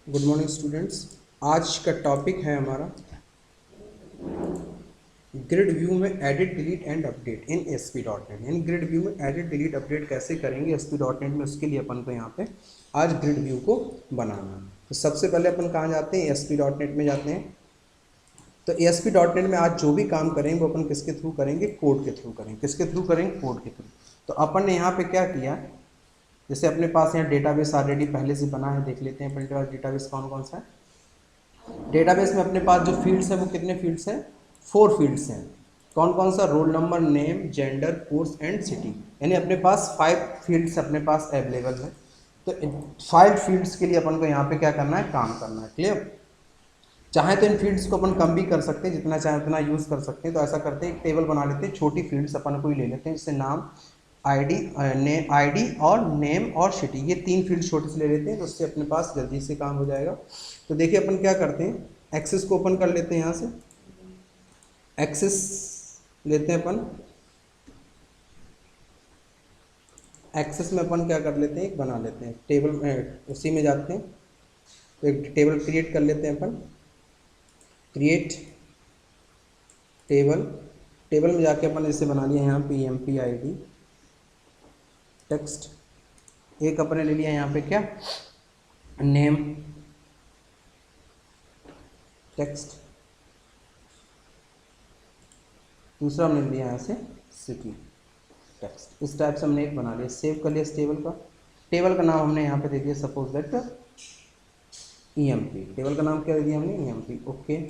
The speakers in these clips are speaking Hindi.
Good morning students. आज का टॉपिक है हमारा ग्रिड व्यू में edit delete and update in ASP.NET। यानी ग्रिड व्यू में एडिट डिलीट अपडेट कैसे करेंगे ASP.NET में, उसके लिए अपन को यहाँ पे आज ग्रिड व्यू को बनाना है। तो सबसे पहले अपन कहाँ जाते हैं, ASP.NET में जाते हैं। तो ASP.NET में आज जो भी काम करेंगे वो अपन किसके थ्रू करेंगे, कोड के थ्रू करेंगे। किसके थ्रू करेंगे, कोड के थ्रू। तो अपन ने यहाँ पे क्या किया, जैसे अपने पास यहाँ डेटाबेस ऑलरेडी पहले से बना है, देख लेते हैं अपने पास डेटाबेस कौन कौन सा है। डेटाबेस में अपने पास जो फील्ड्स हैं वो कितने फील्ड्स हैं, 4 फील्ड्स हैं। कौन कौन सा, roll number, name, gender, course and city. यानी अपने पास 5 फील्ड्स अपने पास अवेलेबल है। तो 5 फील्ड्स के लिए अपन को यहाँ पे क्या करना है, काम करना है। क्लियर। चाहे तो इन फील्ड्स को अपन कम भी कर सकते हैं, जितना चाहे उतना यूज़ कर सकते हैं। तो ऐसा करते हैं, एक टेबल बना लेते हैं, छोटी फील्ड्स अपन को ही ले लेते हैं, जैसे नाम, आईडी और नेम और सिटी, ये 3 फील्ड छोटे से ले लेते हैं। तो उससे अपने पास जल्दी से काम हो जाएगा। तो देखिए अपन क्या करते हैं, एक्सेस को ओपन कर लेते हैं। यहाँ से एक्सेस लेते हैं अपन। एक्सेस में अपन क्या कर लेते हैं, एक बना लेते हैं टेबल, उसी में जाते हैं तो एक टेबल क्रिएट कर लेते हैं अपन। क्रिएट टेबल, टेबल में जाके अपन जैसे बना लिया यहाँ पे EMP ID टेक्स्ट। एक अपने ले लिया यहाँ पे क्या, नेम टेक्स्ट। दूसरा हमने लिया यहाँ से सिटी टेक्स्ट। इस टाइप से हमने एक बना लिया, सेव कर लिया इस टेबल का। टेबल का नाम हमने यहाँ पे दे दिया सपोज दैट EMP। टेबल का नाम क्या दे दिया हमने, EMP। ओके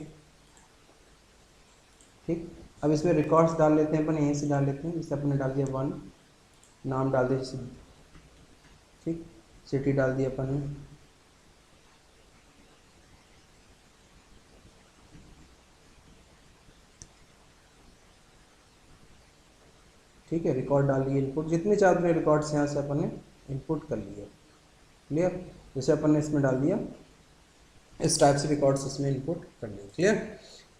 ठीक। अब इसमें रिकॉर्ड्स डाल लेते हैं अपन, यहीं से डाल लेते हैं। जैसे अपने डाल दिया 1, नाम डाल दिया जैसे, ठीक। सिटी डाल दिया अपन ने, ठीक है। रिकॉर्ड डाल दिए, इनपुट जितने चाहते हैं रिकॉर्ड्स यहाँ से अपन ने इनपुट कर लिए। क्लियर। जैसे अपन ने इसमें डाल दिया, इस टाइप से रिकॉर्ड्स इसमें इनपुट कर लिए। क्लियर।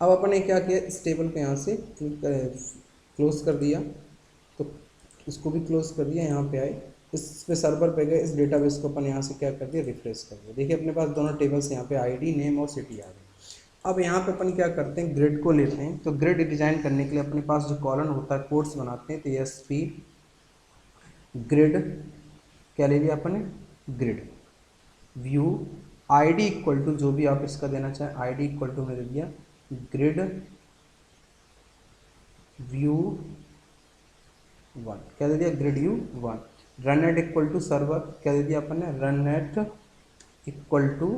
अब अपन ने क्या किया, इस टेबल को यहाँ से क्लोज कर दिया, तो इसको भी क्लोज कर दिया। यहाँ पे आए, इस पे सर्वर पे गए, इस डेटाबेस को अपन यहाँ से क्या कर दिया, रिफ्रेश कर दिया। देखिए अपने पास दोनों टेबल्स यहाँ पे आईडी, नेम और सिटी आ गए। अब यहाँ पे अपन क्या करते हैं, ग्रिड को लेते हैं। तो ग्रिड डिजाइन करने के लिए अपने पास जो कॉलम होता है, कोड्स बनाते हैं। तो ASP ग्रिड क्या ले लिया अपन ने, grid view ID equal to, जो भी आप इसका देना चाहें, आईडी इक्वल टू मैंने दे दिया ग्रिड व्यू 1। क्या दे दिया, grid view 1। Run at equal to server, क्या दे दिया अपन ने, run at equal to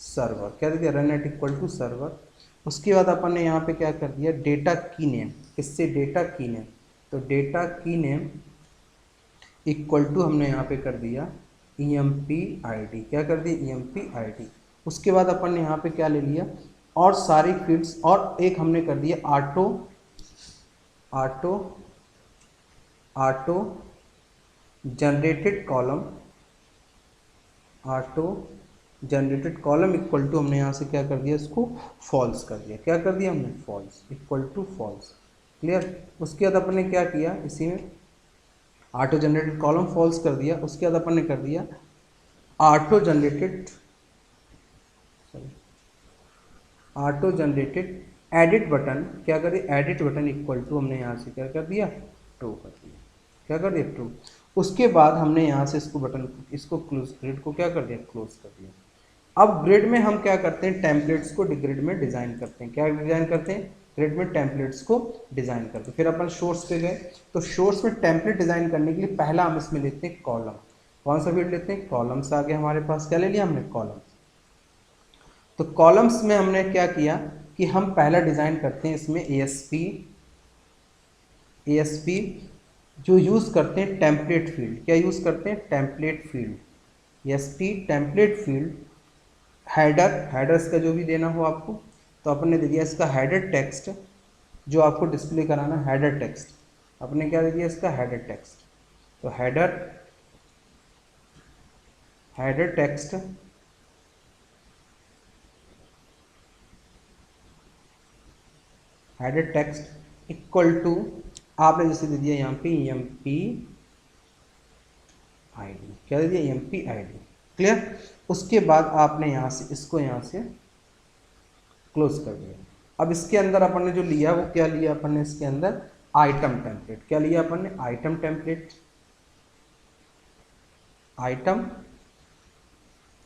server. क्या दे दिया, run at equal to server. उसके बाद अपन ने यहाँ पे क्या कर दिया, डेटा की नेम। किससे, डेटा की नेम। तो डेटा की नेम इक्वल टू हमने यहाँ पे कर दिया EMP ID। क्या कर दिया, EMP ID। उसके बाद अपन ने यहाँ पे क्या ले लिया, और सारी फील्ड्स, और एक हमने कर दिया auto auto auto generated column. Auto generated column equal to हमने यहाँ से क्या कर दिया, इसको फॉल्स कर दिया। क्या कर दिया हमने, false, equal to false. Clear. उसके बाद अपन ने क्या किया, इसी में ऑटो जनरेटेड कॉलम फॉल्स कर दिया। उसके बाद अपन ने कर दिया ऑटो जनरेटेड एडिट बटन। क्या कर दिया, एडिट बटन इक्वल टू हमने यहाँ से क्या कर दिया, ट्रू कर दिया। क्या कर दिया, ट्रू। उसके बाद हमने यहाँ से इसको बटन, इसको क्लोज, ग्रिड को क्या कर दिया, क्लोज कर दिया। अब ग्रिड में हम क्या करते हैं, टेम्पलेट्स को ग्रिड में डिजाइन करते हैं। क्या डिजाइन करते हैं, ग्रिड में टेम्पलेट्स को डिजाइन करते हैं। फिर अपन सोर्स पे गए, तो सोर्स में टेम्पलेट डिजाइन करने के लिए पहला हम इसमें लेते हैं कॉलम। कौन सा फील्ड लेते हैं, कॉलम्स। आगे हमारे पास क्या ले लिया हमने, कॉलम। तो कॉलम्स में हमने क्या किया कि हम पहला डिजाइन करते हैं इसमें ASP जो यूज करते हैं टेम्पलेट फील्ड। क्या यूज करते हैं, template field. ASP template field. Headers का जो भी देना हो आपको, तो अपन ने दे दिया इसका हेडर टेक्स्ट, जो आपको डिस्प्ले कराना है, हेडर टेक्स्ट। अपने क्या दे दिया, इसका हेडर टेक्स्ट। तो header text header text equal to, आपने जैसे दे दिया यहाँ पे EMP ID। क्या दे दिया, EMP ID। क्लियर। उसके बाद आपने यहाँ से इसको यहाँ से क्लोज कर दिया। अब इसके अंदर अपन ने जो लिया वो क्या लिया अपन ने, इसके अंदर आइटम टेम्पलेट। क्या लिया अपन ने, आइटम टेम्पलेट, आइटम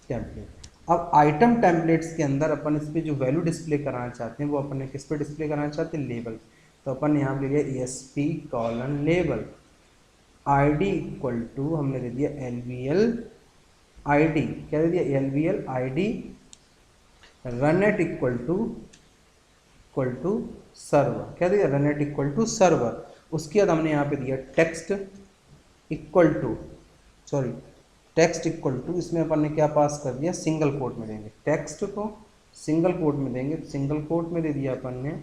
टेम्पलेट। अब आइटम टेम्पलेट्स के अंदर अपन इस पे जो वैल्यू डिस्प्ले कराना चाहते हैं वो अपन ने किस पे डिस्प्ले कराना चाहते हैं, लेबल। तो अपन ने यहाँ पे लिया ESP colon label, ID equal to हमने दे दिया LVL ID, क्या दे दिया LVL ID, runat equal to server, क्या दिया रनएट इक्वल टू सर्वर। उसके बाद हमने यहाँ पे दिया text equal to, sorry text equal to, इसमें अपन ने क्या पास कर दिया, सिंगल कोट में देंगे, टेक्स्ट को सिंगल कोट में देंगे। सिंगल कोट में दे दिया अपन ने,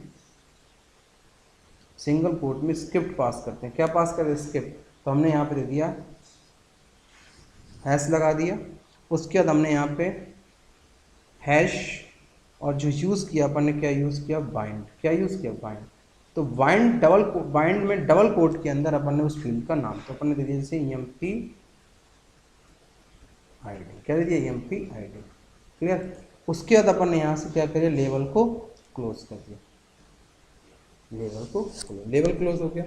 सिंगल कोट में स्क्रिप्ट पास करते हैं। क्या पास करें, स्क्रिप्ट। तो हमने यहाँ पे दे दिया हैश लगा दिया। उसके बाद हमने यहाँ पे हैश, और जो यूज़ किया अपन ने, क्या यूज़ किया, बाइंड। क्या यूज़ किया, बाइंड। तो बाइंड में डबल कोट के अंदर अपन ने उस फील्ड का नाम, तो अपन ने दे दिया जैसे EMP ID, क्या दे दिया EMP ID, क्लियर। उसके बाद अपन ने यहाँ से क्या करिए, लेवल को क्लोज कर दिया, लेवल को क्लोज, लेवल क्लोज हो गया।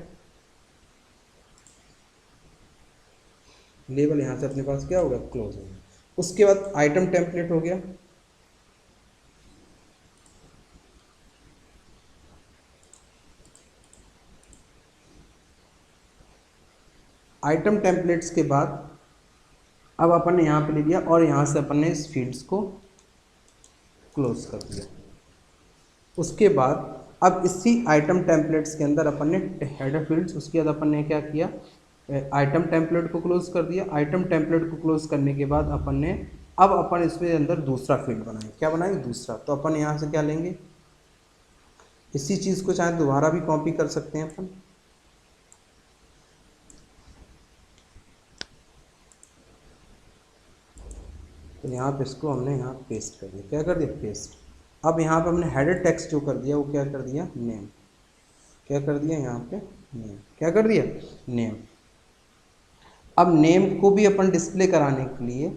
लेवल यहाँ से अपने पास क्या हो गया, क्लोज हो गया। उसके बाद आइटम टेम्पलेट हो गया। आइटम टेम्पलेट्स के बाद अब अपन ने यहाँ पे ले लिया और यहाँ से अपन ने इस फील्ड्स को क्लोज कर दिया। उसके बाद अब इसी आइटम टेम्पलेट्स के अंदर अपन ने हेडर फील्ड्स, उसके बाद अपन ने क्या किया, आइटम टेम्पलेट को क्लोज कर दिया। आइटम टेम्पलेट को क्लोज करने के बाद अपन ने अब अपन इसमें अंदर दूसरा फील्ड बनाए। क्या बनाए, दूसरा। तो अपन यहाँ से क्या लेंगे, इसी चीज़ को चाहे दोबारा भी कॉपी कर सकते हैं अपन। तो यहाँ पे इसको हमने यहाँ पेस्ट कर दिया। क्या कर दिया, पेस्ट। अब यहाँ पे हमने हेडर टेक्स्ट जो कर दिया वो क्या कर दिया, नेम। क्या कर दिया यहाँ पे, नेम। क्या कर दिया, नेम। अब नेम को भी अपन डिस्प्ले कराने के लिए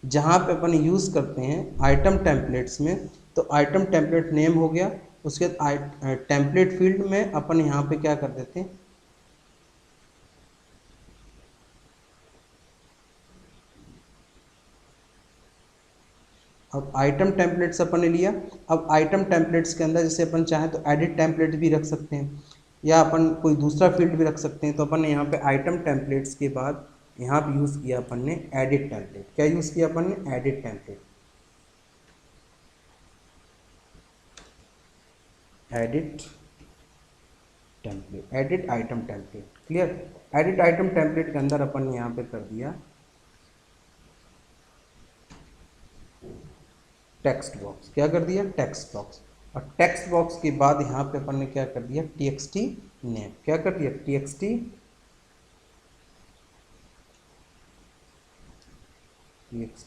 जहाँ पे अपन यूज़ करते हैं आइटम टेम्पलेट्स में, तो आइटम टेम्पलेट नेम हो गया। उसके बाद टेम्पलेट फील्ड में अपन यहाँ पे क्या कर देते हैं, अब आइटम टेम्पलेट्स अपन ने लिया। अब आइटम टेम्पलेट्स के अंदर जैसे अपन चाहें तो एडिट टेम्पलेट भी रख सकते हैं या अपन कोई दूसरा फील्ड भी रख सकते हैं। तो अपन ने यहाँ पे आइटम टेम्पलेट्स के बाद यहाँ पे यूज़ किया अपन ने एडिट टेम्पलेट। क्या यूज़ किया अपन ने, edit template. Edit template, edit item template, clear. Edit item template के अंदर अपन ने यहाँ पे कर दिया टेक्स्ट बॉक्स। क्या कर दिया, टेक्स्ट बॉक्स। और टेक्स्ट बॉक्स के बाद यहाँ पे अपन ने क्या कर दिया, TXT नेम। क्या कर दिया, TXT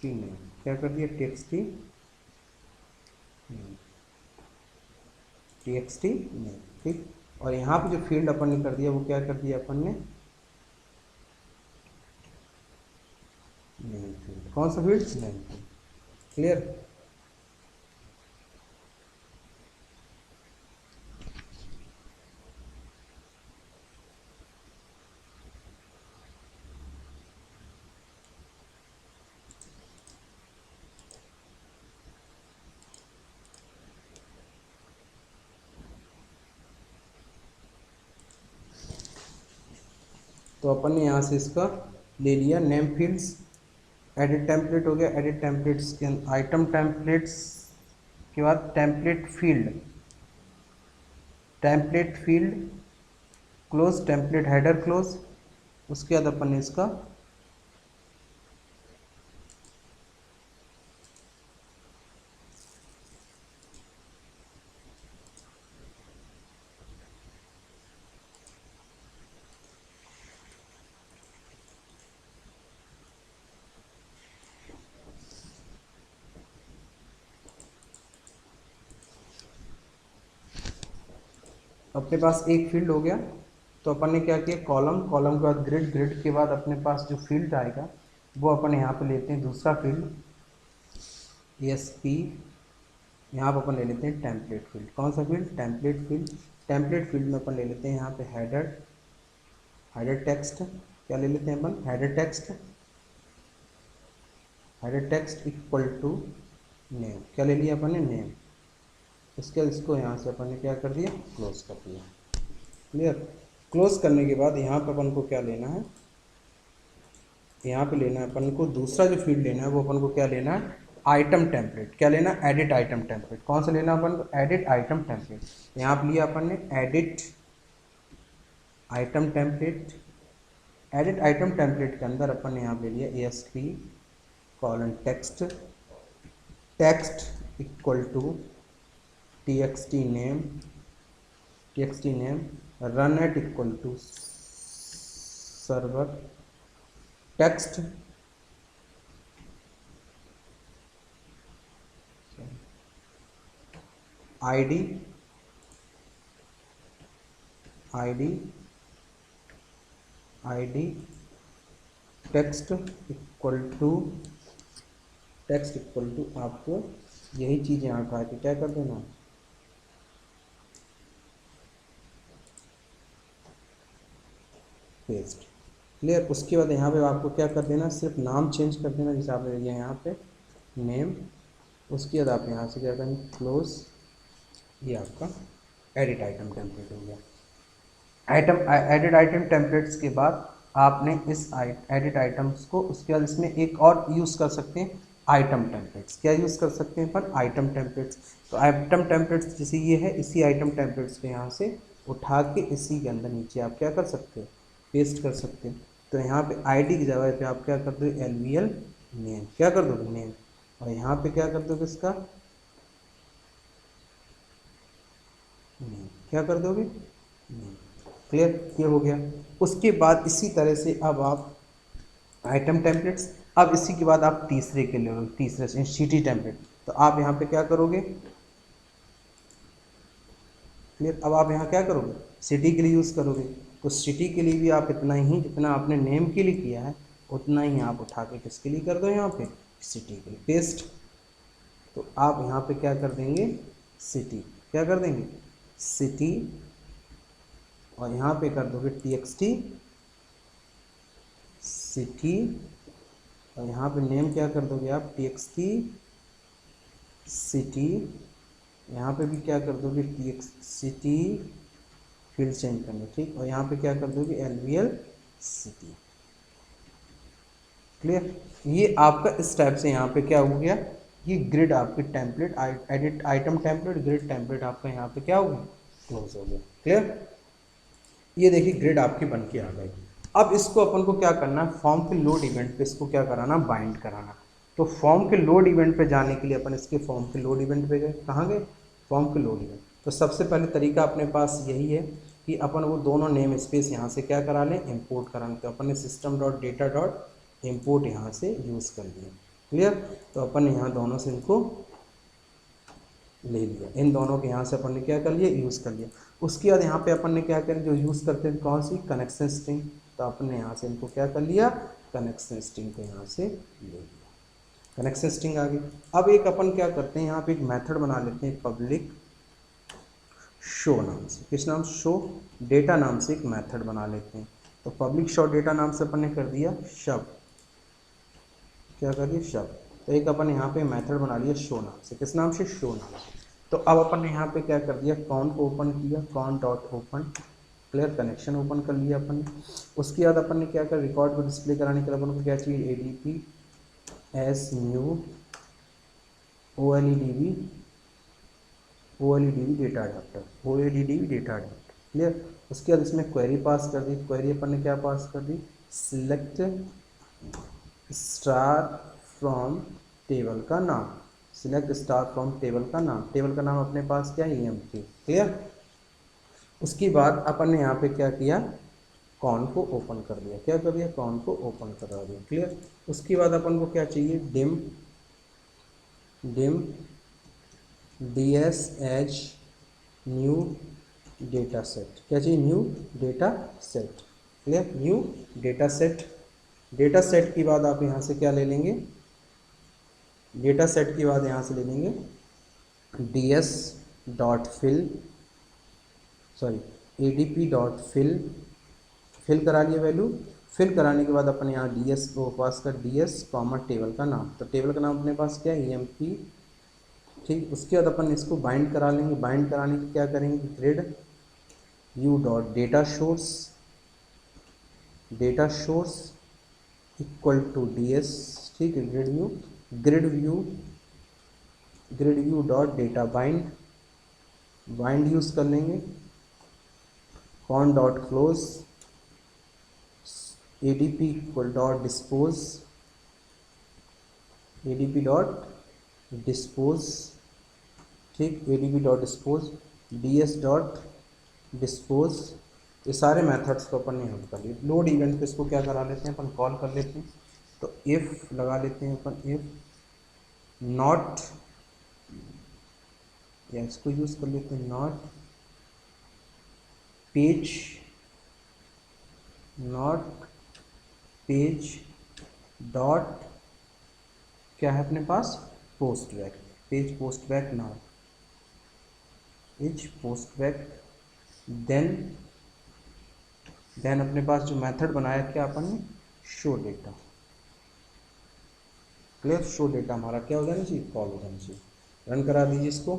नेम। क्या कर दिया, TXT नेम, ठीक। और यहाँ पे जो फील्ड अपन ने कर दिया वो क्या कर दिया अपन ने, नेम फील्ड। कौन सा फील्ड, नेम फील्ड, क्लियर। तो अपन ने यहाँ से इसका ले लिया नेम फील्ड्स। एडिट टेम्पलेट हो गया। एडिट टेम्पलेट्स के आइटम टेम्पलेट्स के बाद template field, template field close, template header close. उसके बाद अपन ने इसका अपने पास एक फील्ड हो गया। तो अपन ने क्या किया, कॉलम, कॉलम के बाद ग्रिड, ग्रिड के बाद अपने पास जो फील्ड आएगा वो अपन यहाँ पे लेते हैं दूसरा फील्ड। ASP, यहाँ पर अपन ले लेते हैं टेम्पलेट फील्ड। कौन सा field? Template field. Template field में अपन ले लेते हैं यहाँ पे हेडर टेक्स्ट। क्या ले लेते हैं अपन? Header text equal to name. क्या ले लिया अपन ने? नेम। इसके बाद इसको यहाँ से अपन ने क्या कर दिया? क्लोज कर दिया। क्लियर? क्लोज करने के बाद यहाँ पे अपन को क्या लेना है? यहाँ पे लेना है अपन को दूसरा जो फील्ड लेना है वो अपन को क्या लेना है? Item template. क्या लेना? Edit item template. कौन सा लेना अपन को? Edit item template. यहाँ पे लिया अपन ने edit item template. Edit item template के अंदर अपन ने यहाँ पे ले लिया ASP colon text equal to txt name run at equal to server text ID text equal to आपको यही चीज़ यहाँ उठा के क्या कर देना? पेस्ट। क्लियर? उसके बाद यहाँ पे आपको क्या कर देना? सिर्फ नाम चेंज कर देना, जैसे आपने लिया यहाँ पे नेम। उसके बाद आप यहाँ से क्या करेंगे? क्लोज। ये आपका एडिट आइटम टेम्पलेट हो गया। एडिट आइटम टेम्पलेट्स के बाद आपने इस एडिट आइटम्स को, उसके बाद इसमें एक और यूज़ कर सकते हैं आइटम टेम्पलेट्स। क्या यूज़ कर सकते हैं पर? Item templates. तो आइटम टेम्पलेट्स जैसे ये है, इसी आइटम टेम्पलेट्स को यहाँ से उठा के इसी के अंदर नीचे आप क्या कर सकते हो? पेस्ट कर सकते हैं। तो यहाँ पे आईडी की जगह पे आप क्या कर दो? LVL name. क्या कर दोगे? नेम। और यहाँ पे क्या कर दोगे? इसका नेम। क्या कर दोगे? नेम। क्लियर? ये हो गया। उसके बाद इसी तरह से अब आप आइटम टेम्पलेट्स, अब इसी के बाद आप तीसरे के लिए, तीसरे से सिटी टेम्पलेट। तो आप यहाँ पे क्या करोगे? क्लियर? अब आप यहाँ क्या करोगे? सिटी के लिए यूज़ करोगे। तो सिटी के लिए भी आप इतना ही, जितना आपने नेम के लिए किया है उतना ही आप उठा के किसके लिए कर दो? यहाँ पे सिटी के लिए। पेस्ट। तो आप यहाँ पे क्या कर देंगे? सिटी। क्या कर देंगे? सिटी। और यहाँ पे कर दोगे TXT सिटी। और यहाँ पे नेम क्या कर दोगे आप? TXT city. यहाँ पे भी क्या कर दोगे? TXT सिटी, फील्ड चेंज करने। ठीक? और यहाँ पे क्या कर दोगे? LVL city. क्लियर? ये आपका इस टाइप से यहाँ पे क्या हो गया? ये ग्रिड आपकी template, edit item template, grid template आपका यहाँ पे क्या हो गया? क्लोज हो गया। क्लियर? ये देखिए ग्रिड आपकी बन के आ गई। अब इसको अपन को क्या करना है? फॉर्म के लोड इवेंट पे इसको क्या कराना? बाइंड कराना। तो फॉर्म के लोड इवेंट पे जाने के लिए अपन इसके फॉर्म के लोड इवेंट पे गए। कहाँ गए? फॉर्म के लोड इवेंट। तो सबसे पहले तरीका अपने पास यही है कि अपन वो दोनों नेम स्पेस यहाँ से क्या करा लें? इंपोर्ट करा लें। तो अपन ने system.data.import यहाँ से यूज़ कर लिया। क्लियर? तो अपन ने यहाँ दोनों से इनको ले लिया, इन दोनों के यहाँ से अपन ने क्या कर लिया? यूज़ कर लिया। उसके बाद यहाँ पे अपन ने क्या करें? जो यूज़ करते हैं कौन सी? Connection string. तो अपन ने यहाँ से इनको क्या कर लिया? कनेक्शन स्ट्रिंग को यहाँ से ले लिया। कनेक्शन स्ट्रिंग आ गई। अब एक अपन क्या करते हैं? यहाँ पे एक मेथड बना लेते हैं पब्लिक शो नाम से। किस नाम? शो डेटा नाम से एक मेथड बना लेते हैं। तो पब्लिक शो डेटा नाम से अपन ने कर दिया शब्द। क्या कर दिया? शब्द। तो एक अपन यहाँ पे मेथड बना लिया शो नाम से। किस नाम से? शो नाम से। तो अब अपन ने यहाँ पे क्या कर दिया? कॉन को ओपन किया, con.open। क्लियर? कनेक्शन ओपन कर लिया अपन ने। उसके बाद अपन ने क्या कर? रिकॉर्ड को डिस्प्ले कराने के लिए अपन को क्या चाहिए? ADP as new OLEDB data adapter, OLEDB data adapter. Clear? उसके बाद इसमें क्वेरी पास कर दी। क्वेरी अपन ने क्या पास कर दी? सिलेक्ट स्टार फ्रॉम टेबल का नाम। सिलेक्ट स्टार फ्रॉम टेबल का नाम। टेबल का नाम अपने पास क्या है? EMP। क्लियर? उसके बाद अपन ने यहाँ पे क्या किया? कॉन को ओपन कर दिया। क्या कर दिया? कॉन को ओपन करा दिया। क्लियर? उसके बाद अपन को क्या चाहिए? Dim DS as new data set. क्या चाहिए? New data set. Clear? New data set. Data set के बाद आप यहाँ से क्या ले लेंगे? डेटा सेट के बाद यहाँ से ले लेंगे ds dot fill, sorry adp dot fill, fill करा लिया वैल्यू। फिल कराने के बाद अपन यहाँ ds को पास कर ds कॉमा टेबल का नाम, तो टेबल का नाम अपने पास क्या है emp, ठीक। उसके बाद अपन इसको बाइंड करा लेंगे, बाइंड कराने के क्या करेंगे grid u dot data source equal to ds, ठीक है, grid view dot data bind, bind use कर लेंगे, con dot close adp equal dot dispose, adp dot dispose, ठीक, adp dot dispose, ds dot dispose. ये सारे मेथड्स को अपन ने यूज कर लिए। लोड इवेंट पे इसको क्या करा लेते हैं अपन, कॉल कर लेते हैं, तो इफ़ लगा लेते हैं अपन, इफ़ नॉट, या इसको यूज़ कर लेते हैं नॉट पेज डॉट क्या है अपने पास post back, page post back now, page post back, then अपने पास जो मेथड बनाया क्या अपन ने, show data, clear, show data हमारा क्या हो जाना चाहिए, कॉल हो जाना चाहिए। रन करा दीजिए इसको,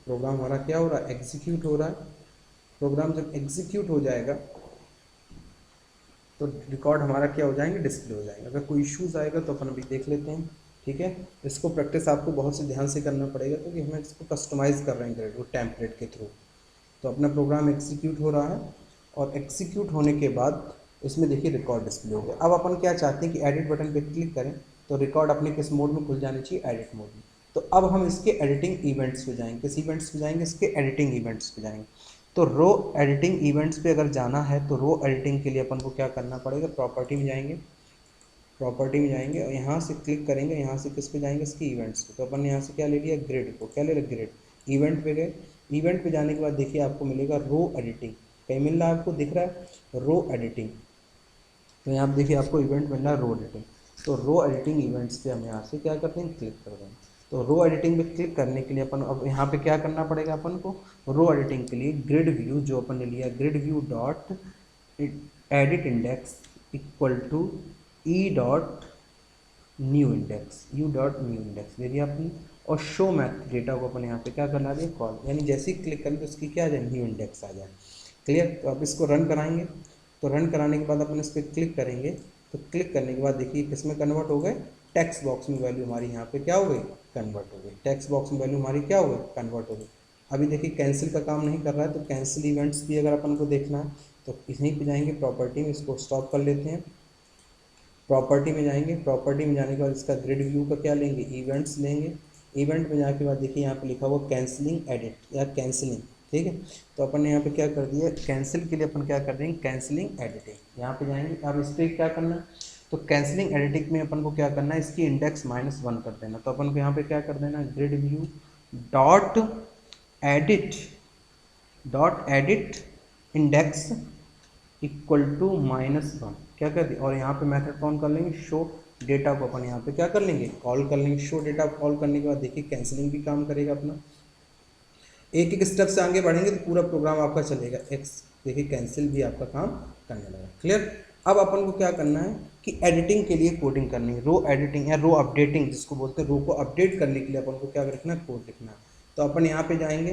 प्रोग्राम हमारा क्या हो रहा है, एग्जीक्यूट हो रहा है। प्रोग्राम जब एग्जीक्यूट हो जाएगा तो रिकॉर्ड हमारा क्या हो जाएंगे, डिस्प्ले हो जाएंगे। अगर कोई इश्यूज आएगा तो अपन अभी देख लेते हैं, ठीक है। इसको प्रैक्टिस आपको बहुत से ध्यान से करना पड़ेगा, क्योंकि हमें इसको कस्टमाइज़ कर रहे हैं ग्रेड वो टेम्पलेट के थ्रू। तो अपना प्रोग्राम एग्जीक्यूट हो रहा है, और एग्जीक्यूट होने के बाद इसमें देखिए रिकॉर्ड डिस्प्ले हो गया। अब अपन क्या चाहते हैं कि एडिट बटन पे क्लिक करें तो रिकॉर्ड अपने किस मोड में खुल जानी चाहिए, एडिट मोड में। तो अब हम इसके एडिटिंग इवेंट्स पे जाएंगे, किस इवेंट्स पे जाएंगे, इसके एडिटिंग इवेंट्स पे जाएंगे। तो रो एडिटिंग इवेंट्स पे अगर जाना है तो रो एडिटिंग के लिए अपन को क्या करना पड़ेगा, प्रॉपर्टी में जाएंगे, प्रॉपर्टी में जाएंगे और यहाँ से क्लिक करेंगे, यहाँ से किस पे जाएंगे, इसके इवेंट्स पे। तो अपन ने यहाँ से क्या ले लिया, ग्रिड को, क्या ले लिया, ग्रिड, इवेंट पे गए। इवेंट पे जाने के बाद देखिए आपको मिलेगा रो एडिटिंग, कहीं मिल रहा है आपको, दिख रहा है रो एडिटिंग। तो यहाँ पे देखिए आपको इवेंट मिल रहा है रो एडिटिंग। तो रो एडिटिंग इवेंट्स पे हम यहाँ से क्या करते हैं, क्लिक कर देंगे। तो रो एडिटिंग पे क्लिक करने के लिए अपन अब यहाँ पे क्या करना पड़ेगा अपन को, रो एडिटिंग के लिए ग्रिड व्यू जो अपन ने लिया, grid view dot edit index equal to e dot new index, u dot new index दे दिया आपने। और शो मैथ डेटा को अपन यहाँ पे क्या करना है, कॉल, यानी जैसे ही क्लिक करें तो उसकी क्या आ जाए, न्यू इंडेक्स आ जाए, क्लियर। तो अब इसको रन कराएंगे, तो रन कराने के बाद अपन इस पर क्लिक करेंगे, तो क्लिक करने के बाद देखिए किसमें कन्वर्ट हो गए, टेक्स्ट बॉक्स में वैल्यू हमारी यहाँ पे क्या हो गई, कन्वर्ट हो गई, टेक्स्ट बॉक्स में वैल्यू हमारी क्या हो गई, कन्वर्ट हो गई। अभी देखिए कैंसिल का काम नहीं कर रहा है, तो कैंसिल इवेंट्स भी अगर अपन को देखना है तो यहीं पे जाएंगे प्रॉपर्टी में, इसको स्टॉप कर लेते हैं, प्रॉपर्टी में जाएंगे, प्रॉपर्टी में जाने के बाद इसका ग्रिड व्यू का क्या लेंगे, इवेंट्स लेंगे। इवेंट में जाने के बाद देखिए यहाँ पे लिखा हुआ कैंसिलिंग एडिट या कैंसिलिंग, ठीक है। तो अपन ने यहाँ पे क्या कर दिया, कैंसिल के लिए अपन क्या कर देंगे, कैंसिलिंग एडिटिंग, यहाँ पे जाएंगे। अब इस पर क्या करना है, तो कैंसिलिंग एडिटिंग में अपन को क्या करना है, इसकी इंडेक्स -1 कर देना। तो अपन को यहाँ पे क्या कर देना, grid view dot edit index equal to -1 क्या कर दिया, और यहाँ पे मेथड कौन कर लेंगे, शो डेटा को अपन यहाँ पे क्या कर लेंगे, कॉल कर लेंगे। शो डेटा कॉल करने के बाद देखिए कैंसिलिंग भी काम करेगा अपना। एक एक स्टेप से आगे बढ़ेंगे तो पूरा प्रोग्राम आपका चलेगा। एक्स देखिए कैंसिल भी आपका काम करने लगा, क्लियर। अब अपन को क्या करना है कि एडिटिंग के लिए कोडिंग करनी है, रो एडिटिंग या रो अपडेटिंग जिसको बोलते हैं, रो को अपडेट करने के लिए अपन को क्या लिखना है, कोड लिखना है। तो अपन यहाँ पे जाएंगे,